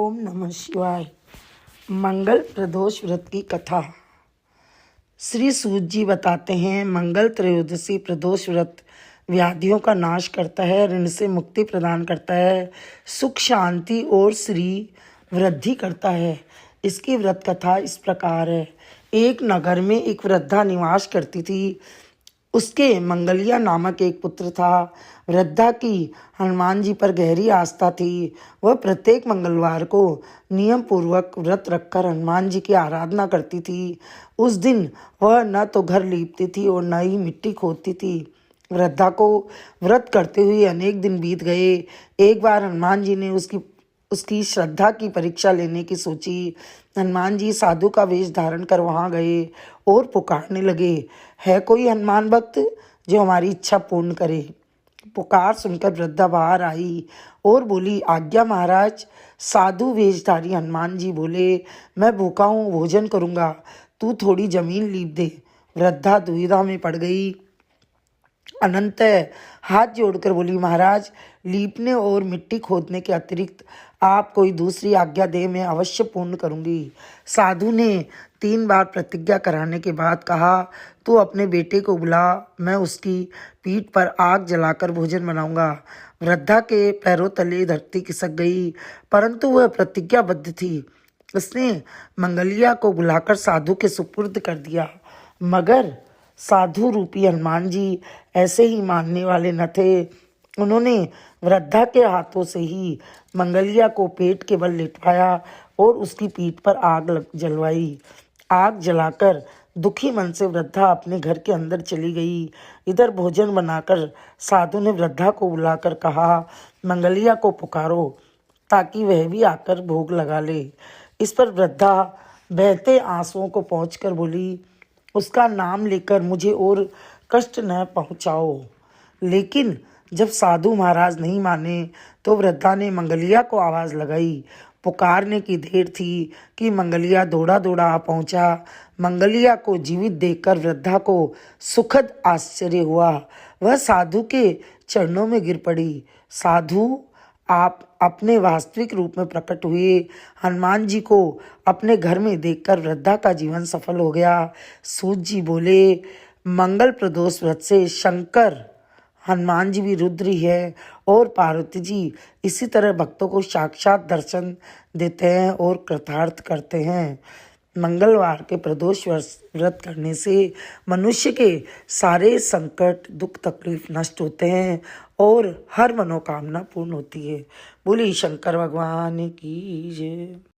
ओम नमः शिवाय। मंगल प्रदोष व्रत की कथा। श्री सूत जी बताते हैं, मंगल त्रयोदशी प्रदोष व्रत व्याधियों का नाश करता है, ऋण से मुक्ति प्रदान करता है, सुख शांति और श्री वृद्धि करता है। इसकी व्रत कथा इस प्रकार है। एक नगर में एक वृद्धा निवास करती थी। उसके मंगलिया नामक एक पुत्र था। वृद्धा की हनुमान जी पर गहरी आस्था थी। वह प्रत्येक मंगलवार को नियम पूर्वक व्रत रखकर हनुमान जी की आराधना करती थी। उस दिन वह न तो घर लीपती थी और न ही मिट्टी खोदती थी। वृद्धा को व्रत करते हुए अनेक दिन बीत गए। एक बार हनुमान जी ने उसकी श्रद्धा की परीक्षा लेने की सोची। हनुमान जी साधु का वेश धारण कर वहां गए और पुकारने लगे, है कोई हनुमान भक्त जो हमारी इच्छा पूर्ण करे। पुकार सुनकर वृद्धा बाहर आई और बोली, आज्ञा महाराज। साधु वेशधारी हनुमान जी बोले, मैं भूखा हूँ, भोजन करूँगा, तू थोड़ी जमीन लीप दे। वृद्धा दुविधा में पड़ गई। अनंत हाथ जोड़कर बोली, महाराज, लीपने और मिट्टी खोदने के अतिरिक्त आप कोई दूसरी आज्ञा दे, मैं अवश्य पूर्ण करूंगी। साधु ने 3 बार प्रतिज्ञा कराने के बाद कहा, तू अपने बेटे को बुला, मैं उसकी पीठ पर आग जलाकर भोजन बनाऊंगा। वृद्धा के पैरों तले धरती खिसक गई, परंतु वह प्रतिज्ञाबद्ध थी। उसने मंगलिया को बुलाकर साधु के सुपुर्द कर दिया, मगर साधु रूपी हनुमान जी ऐसे ही मानने वाले न थे। उन्होंने वृद्धा के हाथों से ही मंगलिया को पेट के बल लिटवाया और उसकी पीठ पर आग जलवाई। आग जलाकर दुखी मन से वृद्धा अपने घर के अंदर चली गई। इधर भोजन बनाकर साधु ने वृद्धा को बुलाकर कहा, मंगलिया को पुकारो ताकि वह भी आकर भोग लगा ले। इस पर वृद्धा बहते आंसुओं को पहुंचकर बोली, उसका नाम लेकर मुझे और कष्ट न पहुंचाओ। लेकिन जब साधु महाराज नहीं माने तो वृद्धा ने मंगलिया को आवाज लगाई। पुकारने की देर थी कि मंगलिया दौड़ा दौड़ा आ पहुंचा। मंगलिया को जीवित देखकर वृद्धा को सुखद आश्चर्य हुआ। वह साधु के चरणों में गिर पड़ी। साधु, आप अपने वास्तविक रूप में प्रकट हुए। हनुमान जी को अपने घर में देखकर वृद्धा का जीवन सफल हो गया। सूत जी बोले, मंगल प्रदोष व्रत से शंकर, हनुमान जी भी रुद्र ही है और पार्वती जी इसी तरह भक्तों को साक्षात दर्शन देते हैं और कृतार्थ करते हैं। मंगलवार के प्रदोष व्रत करने से मनुष्य के सारे संकट, दुख, तकलीफ नष्ट होते हैं और हर मनोकामना पूर्ण होती है। बोली शंकर भगवान की जय।